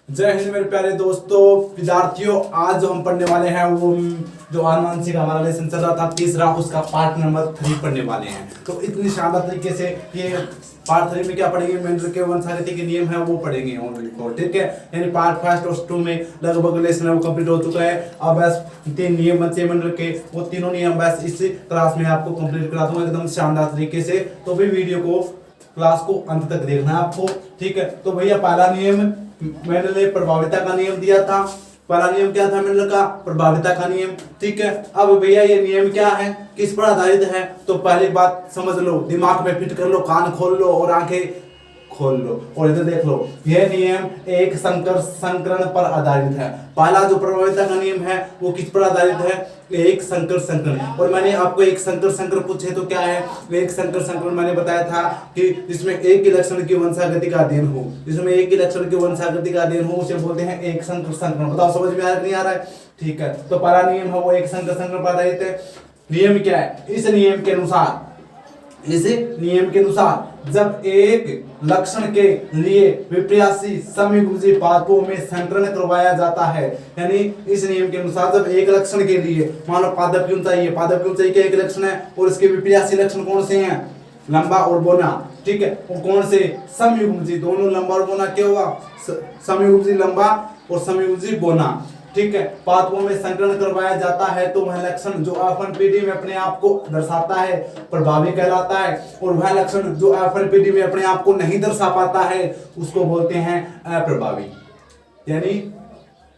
जय हिंद मेरे प्यारे दोस्तों विद्यार्थियों। आज जो हम पढ़ने वाले हैं वो जो आनुवंशिक हमारा लेसन चल रहा था तीसरा, उसका पार्ट नंबर 3 पढ़ने वाले हैं। तो इतनी शानदार तरीके से ये पार्ट 3 में क्या पढ़ेंगे, मेंडल के वंशागति के नियम है वो पढ़ेंगे ओनली फॉर, ठीक है। यानी पार्ट फर्स्ट और 2 में लगभग लेसन वो कंप्लीट हो चुका है। अब बस 3 नियम बचे मेंडल के, वो तीनों नियम बस इस क्लास में आपको कंप्लीट करा दूंगा एकदम शानदार तरीके से। तो भी वीडियो को क्लास को अंत तक देखना है आपको, ठीक है। तो भैया पहला नियम मेंडल ने प्रभाविता का नियम दिया था। पहला नियम क्या था मेंडल का? प्रभाविता का नियम, ठीक है। अब भैया ये नियम क्या है, किस पर आधारित है? तो पहली बात समझ लो, दिमाग में फिट कर लो, कान खोल लो और आंखें खोल लो और इधर देख लो। यह नियम एक संकरण पर आधारित है। पहला जो प्रभाविता का नियम है वो किस पर आधारित है? एक संकरण। और मैंने आपको एक संकरण पूछे तो क्या है? एक संकरण मैंने बताया था कि जिसमें एक ही लक्षण की वंशागति का अध्ययन हो, जिसमें एक ही लक्षण की वंशागति का अध्ययन हो उसे बोलते हैं एक संकरण। बताओ समझ में आ रहा नहीं आ रहा है? ठीक है। तो पहला नियम है वो एक संकरण पर आधारित है। नियम क्या है? इस नियम के अनुसार जब एक लक्षण के लिए विपर्यासी समयुग्मजी पादपों में संकरण करवाया जाता है, यानी इस नियम के अनुसार जब एक लक्षण के लिए, मान लो पादप की ऊंचाई का एक लक्षण है और इसके विपर्यासी लक्षण कौन से हैं? लंबा और बोना, ठीक है। और कौन से? समयुग्मजी, दोनों लंबा और बोना क्या हुआ? समयुग्मजी लंबा और समयुग्मजी बोना, ठीक है। पादपों में संकरण करवाया जाता है तो वह लक्षण जो F1PD में अपने आप को दर्शाता है प्रभावी कहलाता है, और वह लक्षण जो F1PD में अपने आप को नहीं दर्शा पाता है उसको बोलते हैं अप्रभावी। यानी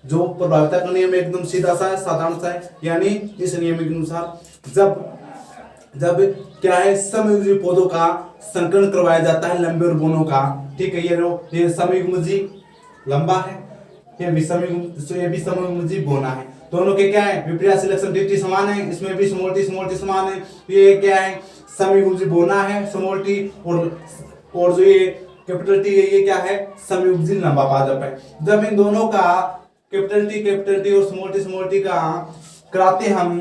जो प्रभाविता का नियम एकदम सीधा सा है, साधारण सा है। यानी इस नियम के अनुसार जब क्या है, समयुग्मी पौधों का संकरण करवाया जाता है लंबे और बोनों का, ठीक है। ये समयुग्मजी लंबा है, ये भी समयुग्मजी बोना है। दोनों के क्या है? विपर्यासी लक्षण टी समान है, इसमें भी स्मॉल टी समान है। ये क्या है? समयुग्मजी बोना है स्मॉल टी, और जो ये कैपिटल टी है ये क्या है? समयुग्मजी लंबा पादप है। जब इन दोनों का कैपिटल टी और स्मॉल टी का कराते हम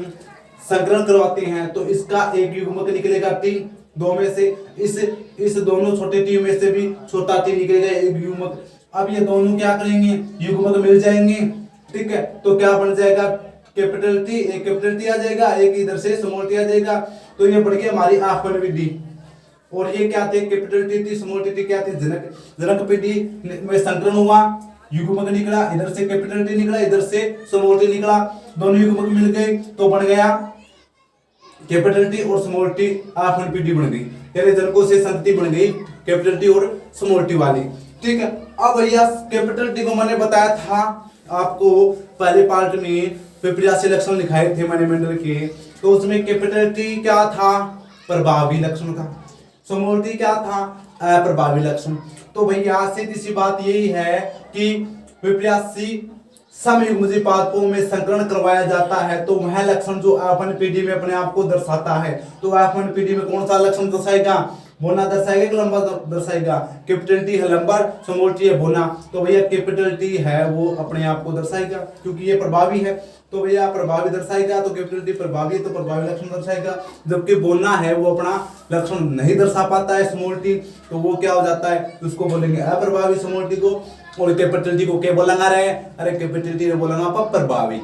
संकरण करवाते हैं तो इसका एक युग्मक निकलेगा टी, दो में से इस दोनों छोटे टी में से भी छोटा टी निकलेगा एक युग्मक। अब ये दोनों क्या करेंगे? युग्मक मिल जाएंगे, ठीक है। तो क्या बन जाएगा? कैपिटल टी, एक कैपिटल टी आ जाएगा, एक इधर से स्मॉल टी आ जाएगा। तो ये बढ़ गया हमारी F1PD। और ये क्या थे? कैपिटल टी स्मॉल टी क्या थे? जनक पीडी में संकरण हुआ, युग्मक निकला, इधर से कैपिटल टी निकला, इधर से स्मॉल टी निकला, दोनों युग्मक मिल गए तो बन गया कैपिटल टी और स्मॉल टी F1PD बन गई। यानी जनकों से संतति बन गई कैपिटल टी और स्मॉल टी वाली, ठीक है। अब भैया कैपिटल टी को मैंने बताया था आपको पहले पार्ट में विपर्यासी लक्षण लिखाए थे मैंने मेंडल के, तो उसमें कैपिटल टी क्या था? प्रभावी लक्षण था। स्मॉल टी क्या था? अप्रभावी लक्षण। तो भैया सीधी सी बात यही है कि विपर्यासी समयुग्मजी पादपों में संकरण करवाया जाता है तो वह लक्षण जो F1PD में अपने आप को दर्शाता है, तो F1PD में कौन सा लक्षण दर्शाएगा? बोना दर्शाएगा कि लंबा दर्शाएगा? कैपिटल टी है लंबा, स्मॉल टी है बोना, तो भैया कैपिटल टी है वो अपने आप को दर्शाएगा क्योंकि ये प्रभावी है। तो भैया प्रभावी दर्शाएगा तो कैपिटल टी प्रभावी, तो प्रभावी लक्षण दर्शाएगा। जबकि बोना है वो अपना लक्षण नहीं दर्शा पाता है स्मॉल टी, तो वो क्या हो जाता है? उसको बोलेंगे अप्रभावी स्मॉल टी को। और कैपिटल टी को क्या बोलेंगे? अरे कैपिटल टी ने बोलेंगे प्रभावी।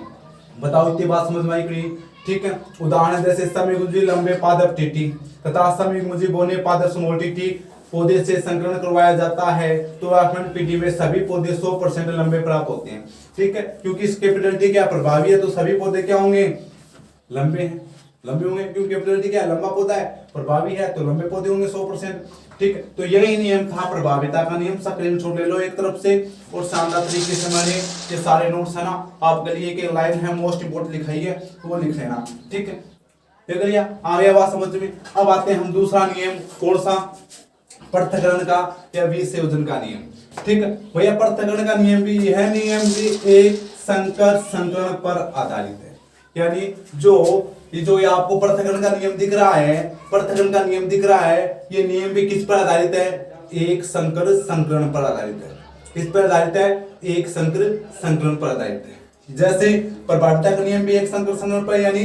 बताओ इतनी बात समझ में आई कि नहीं? ठीक है। उदाहरण जैसे समयुग्मजी लंबे पादप टीटी तथा समयुग्मजी बोने पादप स्मॉल टी पौधे से संकरण करवाया जाता है तो F1PD में सभी पौधे 100% लंबे प्राप्त होते हैं, ठीक है। क्योंकि इस कैपिटल टी क्या प्रभावी है तो सभी पौधे क्या होंगे? लंबे होंगे, क्योंकि कैपिटल टी क्या लंबा पौधा है, प्रभावी है तो लंबे पौधे होंगे 100%, ठीक है। तो यही नियम था प्रभाविता का नियम। स्क्रीनशॉट ले लो एक तरफ से और शानदार तरीके से मैंने ये सारे नोट्स है ना आपके लिए एक लाइन है मोस्ट इंपोर्टेंट लिखाई है वो लिख लेना, ठीक है। देख लिया? आ गया बात समझ में? अब आते हैं हम दूसरा नियम, कौन सा? पृथक्करण का या विसंयोजन का नियम, ठीक है। भैया पृथक्करण का नियम भी, यह नियम भी एक संकरण पर आधारित है। यानी ये आपको पृथक्करण का नियम दिख रहा है, ये नियम भी किस पर आधारित है? एक संकरण पर आधारित है। किस पर आधारित है? एक संकरण पर आधारित है। जैसे प्रभाविता का नियम भी एक संकरण पर, यानी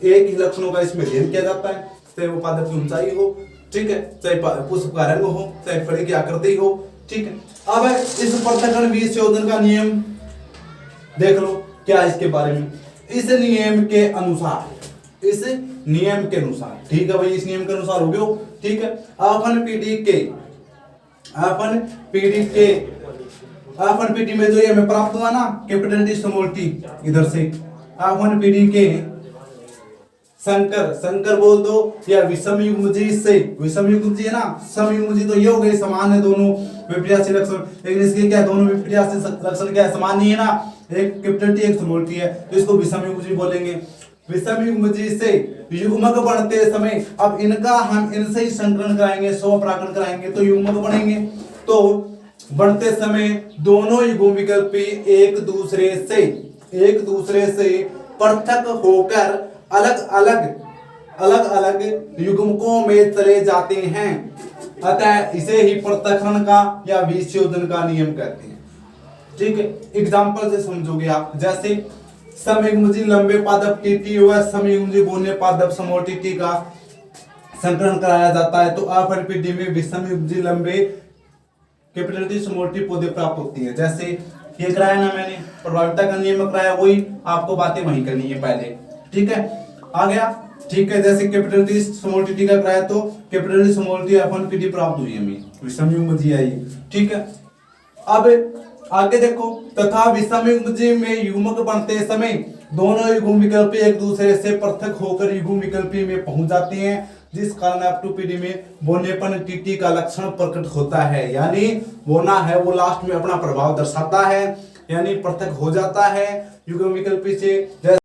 एक ही लक्षणों का इसमें अध्ययन किया जाता है, चाहे वो पादप की ऊंचाई हो, ठीक है, चाहे पुष्प का रंग हो, चाहे फल की आकृति हो, ठीक है। अब इस पृथक्करण विच्छेदन का नियम देख लो क्या है इसके बारे में। इस नियम के अनुसार, इस नियम के अनुसार, ठीक है भाई, इस नियम के अनुसार हो गया, ठीक है। अपन पीडी में जो ये हमें प्राप्त हुआ ना कैपिटल टी स्मॉल टी, इधर से अपन पीडी के संकर बोल दो या विषम युग्मजी से, विषम युग्मजी है ना, सम युग्मजी तो ये हो गए समान है दोनों विपर्यासी लक्षण, लेकिन इसके क्या दोनों विपर्यासी लक्षण क्या है, समान नहीं है ना, एक कैपिटल टी एक स्मॉल टी है, तो इसको विषम युग्मजी बोलेंगे। विषम युग्मजी से युग्मक बढ़ते समय, अब इनका हम इनसे ही संकरण कराएंगे, स्वपरागण कराएंगे तो युग्मक बनेंगे। तो बढ़ते समय दोनों युग्म विकल्पी एक दूसरे से पृथक होकर अलग अलग युग्मकों में चले जाते हैं, अतः इसे ही पृथक्करण का या विच्छेदन का नियम कहते हैं। ठीक है, एग्जांपल से समझोगे आप, जैसे समयुग्मजी लंबे पादप टीटी व समयुग्मजी बोने पादप समूह टीटी का संकरण कराया जाता है, तो अपरिपीडी में विषमयुग्मजी लंबे कैपिटल टी स्मॉल टी पौधे प्राप्त होती है। जैसे ये कराया ना मैंने, प्रभाविता का नियम कराया, वही आपको बातें वहीं करनी है पहले, ठीक है, आ गया, ठीक है। जैसे कैपिटल टी स्मॉल टी का कराया तो कैपिटल टी स्मॉल टी अपन पीडी प्राप्त हुई हमें, विषमयुग्मजी आई, ठीक है। अब आगे देखो, तथा विषमयुग्मजी में युग्मक बनते समय दोनों युग्म विकल्पी एक दूसरे से पृथक होकर युग्म विकल्पी में पहुंच जाते हैं, जिस कारण एप्टोपीडी में बोनेपन टीटी का लक्षण प्रकट होता है, यानी बोना है वो लास्ट में अपना प्रभाव दर्शाता है, यानी पृथक हो जाता है युग्म विकल्पी से। जैसे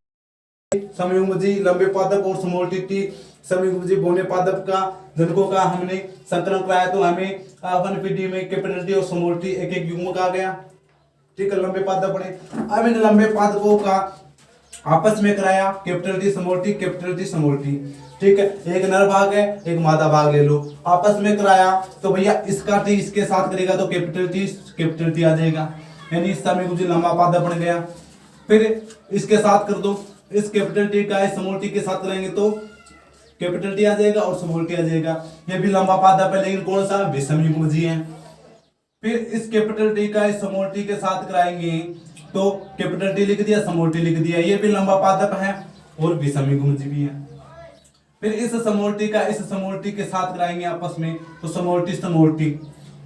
समयुग्मजी लंबे पादप और स्मॉल टीटी समयुग्मजी बोने पादप का जनकों का हमने संकलन कराया, तो हमें अपन पीडी में कैपिटल टी और स्मॉल टी एक एक युग्मक आ गया, ठीक है, लंबे पादप बने। अब इन लंबे पादपों का आपस में कराया capital T small T, capital T small T, ठीक है, एक नर भाग है एक मादा भाग ले लो, आपस में कराया तो भैया इसका टी इसके साथ करेगा तो कैपिटल टी आ जाएगा, यानी समयुग्मजी लंबा पादप बन गया। फिर इसके साथ कर दो, इस कैपिटल टी का स्मॉल टी के साथ करेंगे तो कैपिटल टी आ जाएगा और स्मॉल टी आ जाएगा। ये भी लंबा पादप है लेकिन कौन सा, विषमयुग्मजी है। फिर इस कैपिटल टी का स्मॉल टी के साथ कराएंगे तो कैपिटल टी लिख दिया, स्मॉल टी लिख दिया, ये भी लंबा पादप है और विषमयुग्मजी भी है। फिर इस स्मॉल टी का इस स्मॉल टी के साथ कराएंगे आपस में तो स्मॉल टी,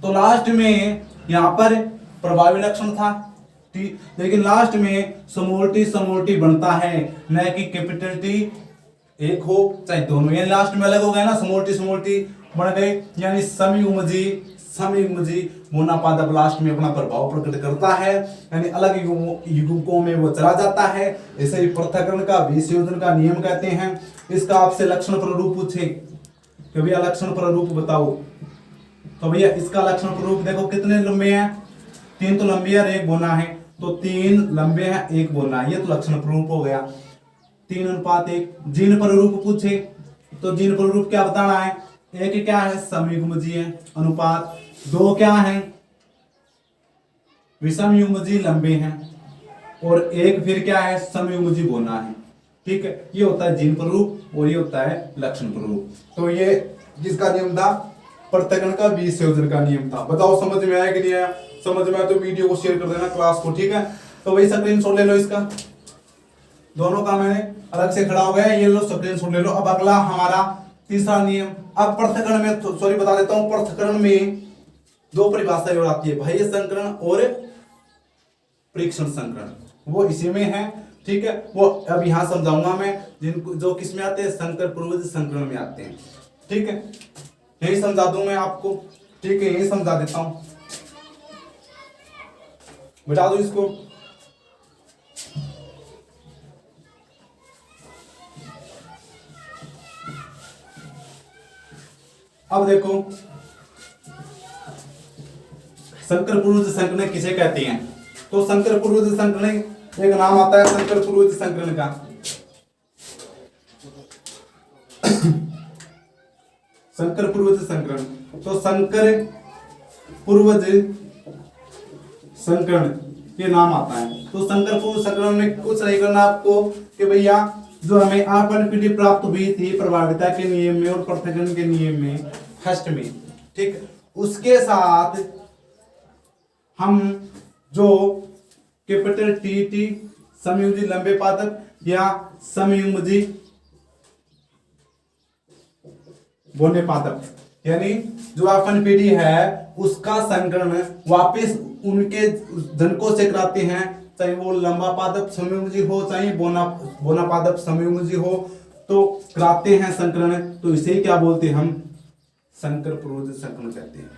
तो लास्ट में यहाँ पर प्रभावी लक्षण था टी, लेकिन लास्ट में स्मॉल टी बनता है, न कि कैपिटल टी एक हो चाहे दोनों, यानी लास्ट में अलग हो गए ना, स्मॉल टी बन गए, यानी समयुग्मजी बोना पादप लास्ट में अपना प्रभाव प्रकट करता है, यानी अलग युग्मकों में वो चला जाता है, इसे ही पृथक्करण का विच्छेदन का नियम कहते हैं। इसका आपसे लक्षण प्ररूप पूछे कि भैया लक्षण प्ररूप बताओ, तो भैया इसका लक्षण प्ररूप देखो कितने लंबे हैं, 3 तो लंबे और 1 बोना है, तो 3 लंबे हैं 1 बोना, ये तो लक्षण प्ररूप हो गया, 3:1। जीन प्ररूप पूछे तो जीन प्ररूप क्या बताना है, एक क्या है समयुग्मजी है अनुपात, 2 क्या है विषमयुग्मजी लंबे हैं, और 1 फिर क्या है समयुग्मजी बोना है, ठीक है। ये होता है जीन प्ररूप और ये होता है लक्षण प्ररूप। तो ये जिसका नियम था पृथक्करण का विच्छेदन का नियम था। बताओ समझ में आया कि नहीं आया? समझ में आया तो वीडियो को शेयर कर देना क्लास को, ठीक है। तो वही स्क्रीनशॉट ले लो इसका, दोनों का मैंने अलग से खड़ा हो गया, ये लो स्क्रीनशॉट ले लो। अब अगला हमारा तीसरा नियम। अब पृथक्करण में सॉरी बता देता हूं, पृथक्करण में 2 परिभाषाएं और आती है, बाह्य संकरण और परीक्षण संकरण, वो इसी में है, ठीक है। वो अब यहां समझाऊंगा मैं, जिनको जो किस में आते हैं, संकर पूर्वज संकरण में आते हैं, ठीक है। यही समझा दूं मैं आपको, ठीक है, यही समझा देता हूं, बता दो इसको। अब देखो संकर पूर्वज संकरण किसे कहते हैं, तो संकर पूर्वज संकरण एक नाम आता है संकर पूर्वज संकरण का। संकर पूर्वज संकरण, तो संकर पूर्वज संकरण ये नाम आता है। तो संकर पूर्वज संकरण में कुछ नहीं करना आपको कि भैया जो हमें आपन पीढ़ी प्राप्त हुई थी प्रभाविता के नियम में और पृथक्करण के नियम में फर्स्ट में, ठीक, उसके साथ हम जो कैपिटल टी टी समयुग्मी लंबे पादप या समयुग्मी बोने पादप, यानी जो अपन पीढ़ी है उसका संकरण वापस उनके जनकों से कराते हैं, चाहे वो लंबा पादप समयुग्मी हो चाहे बोना पादप समयुग्मी हो, तो कराते हैं संकरण। तो इसे क्या बोलते हैं हम? संकर पूर्वज संकरण कहते हैं।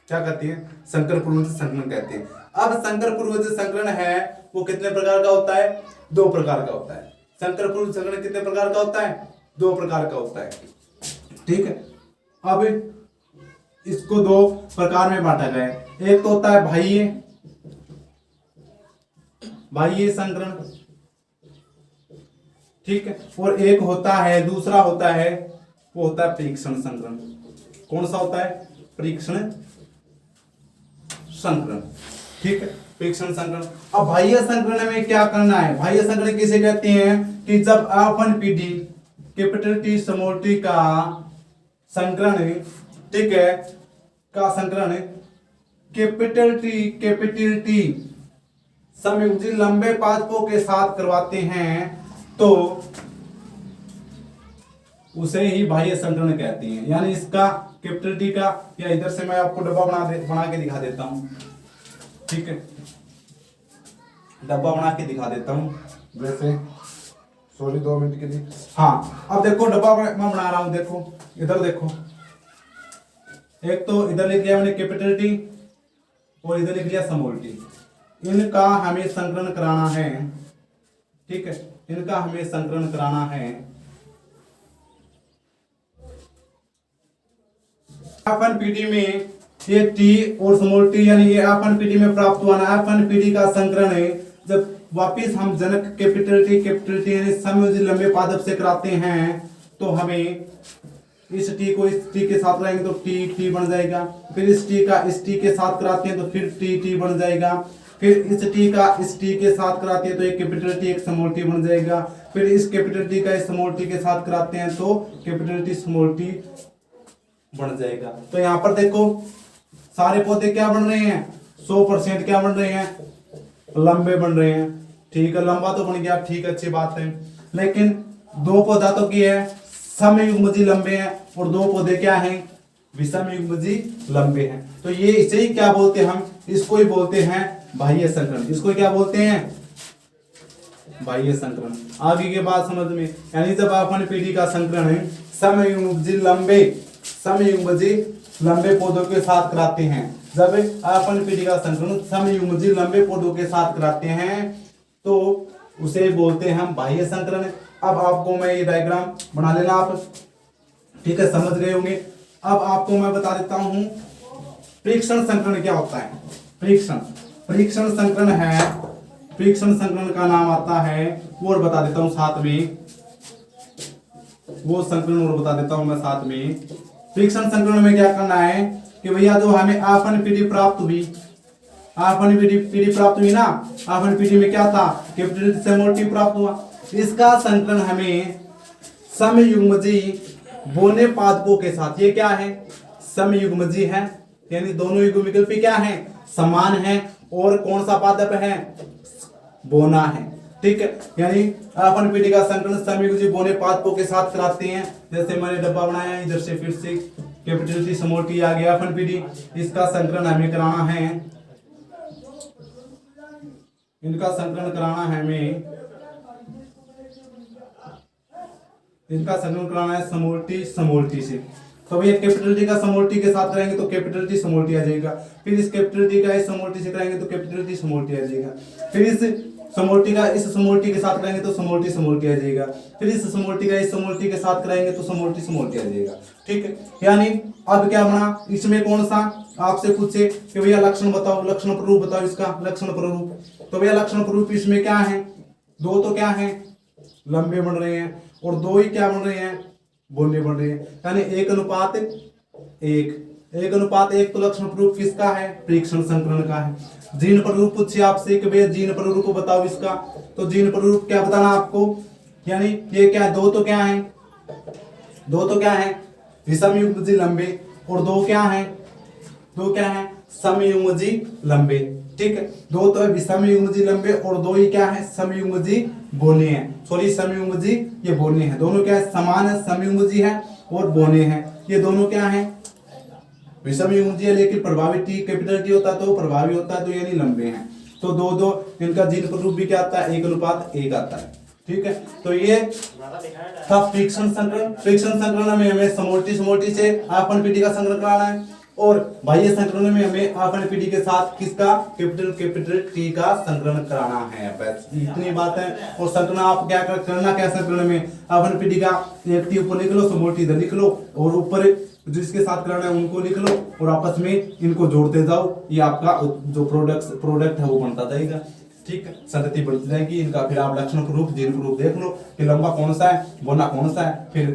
क्या कहते हैं? संकर पूर्वज संकरण कहते हैं। अब संकर पूर्वज संकरण है वो कितने प्रकार का होता है? 2 प्रकार का होता है। संकर पूर्वज संकरण कितने प्रकार का होता है? 2 प्रकार का होता है। ठीक है, अब इसको 2 प्रकार में बांटा गया है। एक तो होता है बाह्य संकरण, ठीक है, और एक होता है दूसरा होता है वो होता है परीक्षण संकरण। कौन सा होता है? परीक्षण संकरण। ठीक है, परीक्षण संकरण। अब बाह्य संकरण में क्या करना है? बाह्य संकरण किसे कहते हैं? कि जब अपन पीढ़ी कैपिटल टी स्मॉल टी का संकरण, ठीक है, का संकरण कैपिटल टी समयुग्मी लंबे पादपों के साथ करवाते हैं तो उसे ही बाह्य संकरण कहते हैं। यानी इसका कैपिटल टी का, या इधर से मैं आपको डब्बा बना के दिखा देता हूं। ठीक है, डब्बा बना के दिखा देता हूं वैसे, सॉरी 2 मिनट के लिए। हाँ, अब देखो डब्बा मैं बना रहा हूं, देखो इधर देखो। एक तो इधर लिख लिया मैंने कैपिटल टी और इधर लिख लिया स्मॉल टी। इनका हमें संकरण कराना है। ठीक है, इनका हमें संकरण कराना है। अपन पीटी में ये टी और स्मॉल टी, यानी ये अपन पीटी में प्राप्त हुआ ना अपन पीटी का संकरण है, जब वापिस हम जनक कैपिटल टी यानी समयुग्मी लंबे पादप से कराते हैं तो हमें इस टी को इस टी के साथ कराएंगे तो टी बन जाएगा। फिर इस टी का इस टी के साथ कराते हैं तो फिर टी बन जाएगा। फिर इस टी का इस टी के साथ कराते हैं तो एक कैपिटल टी एक स्मॉल टी बन जाएगा। फिर इस कैपिटल टी का इस स्मॉल टी के साथ कराते हैं तो कैपिटल टी स्मॉल टी बन जाएगा। तो यहाँ पर देखो सारे पौधे क्या बन रहे हैं? 100% क्या बन रहे हैं? लंबे बन रहे हैं। ठीक है, लंबा तो बन गया, ठीक, अच्छी बात है। लेकिन 2 पौधा तो क्या है? समयुग्मी लंबे हैं और 2 पौधे क्या हैं? विषमयुग्मी लंबे हैं। तो ये इसे ही क्या बोलते हैं? हम इसको ही बोलते हैं बाह्य संकरण। इसको क्या बोलते हैं? बाह्य संकरण। आगे के बात समझ में, यानी जब अपन पीढ़ी का संकरण है समयुग्मी लंबे पौधों के साथ कराते हैं, जब अपन पीढ़ी का संकरण समयुग्मी लंबे पौधों के साथ कराते हैं तो उसे बोलते हैं हम बाह्य संकरण। अब आपको मैं ये डायग्राम बना लेना आप, ठीक है, समझ गए होंगे। अब आपको मैं बता देता हूं परीक्षण संकरण क्या होता है। परीक्षण संकरण है, परीक्षण संकरण का नाम आता है वो और बता देता हूं साथ में, वो संकरण और बता देता हूं मैं साथ में। परीक्षण संकरण में क्या करना है कि भैया जो हमें आपन पीढ़ी प्राप्त हुई, आपन पीढ़ी प्राप्त हुई ना, आपन पीढ़ी में क्या था? कैपिटल टी स्मॉल टी प्राप्त हुआ। इसका संकरण हमें समयुग्मी बोने पादपों के साथ, ये क्या है? समयुग्मी है, यानी दोनों युग्मविकल्पी क्या है? समान है। और कौन सा पादप है? बोना है। ठीक है, यानी अपन पीढ़ी का संकलन समयुग्मी बोने पादपों के साथ कराते हैं। जैसे मैंने डब्बा बनाया, इधर से फिर से कैपिटल टी स्मॉल टी आ गया अपन पीढ़ी, इसका संकलन हमें कराना है, इनका संकलन कराना है हमें, इनका संकलन कराना है स्मॉल टी से। तो भैया कैपिटल टी का स्मॉल टी के साथ कराएंगे तो कैपिटल टी स्मॉल टी आ जाएगा। फिर इस कैपिटल टी का इस स्मॉल टी से कराएंगे तो कैपिटल टी स्मॉल टी आ जाएगा। फिर इस स्मॉल टी का इस स्मॉल टी के साथ कराएंगे तो स्मॉल टी आ जाएगा। फिर इस स्मॉल टी का इस स्मॉल टी के साथ कराएंगे तो स्मॉल टी आ जाएगा। ठीक है, यानी अब क्या बना इसमें? कौन सा आपसे पूछे कि भैया लक्षण बताओ, लक्षण प्ररूप बताओ, इसका लक्षण प्ररूप। तो भैया लक्षण प्ररूप इसमें क्या है? 2 तो क्या है? लंबे बन रहे हैं और 2 ही क्या बन रहे हैं? बोने बन रहे हैं। यानी 1:1। 1:1 तो लक्षण प्ररूप किसका है? परीक्षण संकरण का है। जीन प्ररूप पूछे आपसे कि भैया जीन प्ररूप बताओ इसका, तो जीन प्ररूप क्या बताना आपको? यानी ये क्या? 2 तो क्या है? 2 तो क्या है? विषमयुग्मी लंबे और 2 क्या है? 2 क्या है? समयुग्मजी लंबे। ठीक है, दो तो है विषमयुग्मजी लंबे और दो ही क्या है समयुग्मजी बोने हैं। सॉरी समयुग्मजी ये बोने हैं, दोनों क्या है समान है, समयुग्मजी है और बोने हैं। ये दोनों क्या है विषमयुग्मजी है, लेकिन प्रभावी टी कैपिटल टी होता है तो प्रभावी होता है, तो यानी लंबे हैं। तो दो दो इनका जीन रूप भी क्या आता है 1:1 आता है। ठीक है, तो ये था फ्रिक्शन संकरण। फ्रिक्शन संकरण में हमें समोल्टी से आपन पीटी का संकरण कराना है और बाह्य संकरण में हमें आपन पीटी के साथ किसका कैपिटल टी का संकरण कराना है। बस इतनी बात है। और संकरण आप क्या करना क्या संकरण में आपन पीटी का एक टी ऊपर लिख लो, समोल्टी इधर लिख लो और ऊपर जिसके साथ कराना है उनको लिख लो और आपस में इनको जोड़ते जाओ। ये आपका जो प्रोडक्ट है वो बनता जाएगा। ठीक है, संतति बढ़ती जाएगी इनका। फिर आप लक्षण रूप जीन रूप देख लो कि लंबा कौन सा है बोना कौन सा है। फिर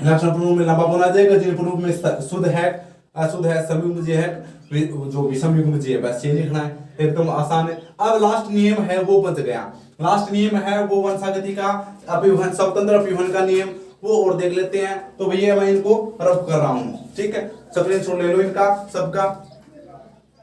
लक्षण रूप में लंबा बोना जाएगा, जीन रूप में शुद्ध है अशुद्ध है समयुग्मजी है जो विषमयुग्मजी है। बस ये लिखना है, एकदम आसान है। अब लास्ट नियम है वो बच गया। लास्ट नियम है वो वंशागति का अपव्यवहन स्वतंत्र अपव्यवहन का नियम, वो और देख लेते हैं। तो भैया मैं इनको रब कर रहा हूँ। ठीक है, स्क्रीनशॉट ले लो इनका सबका।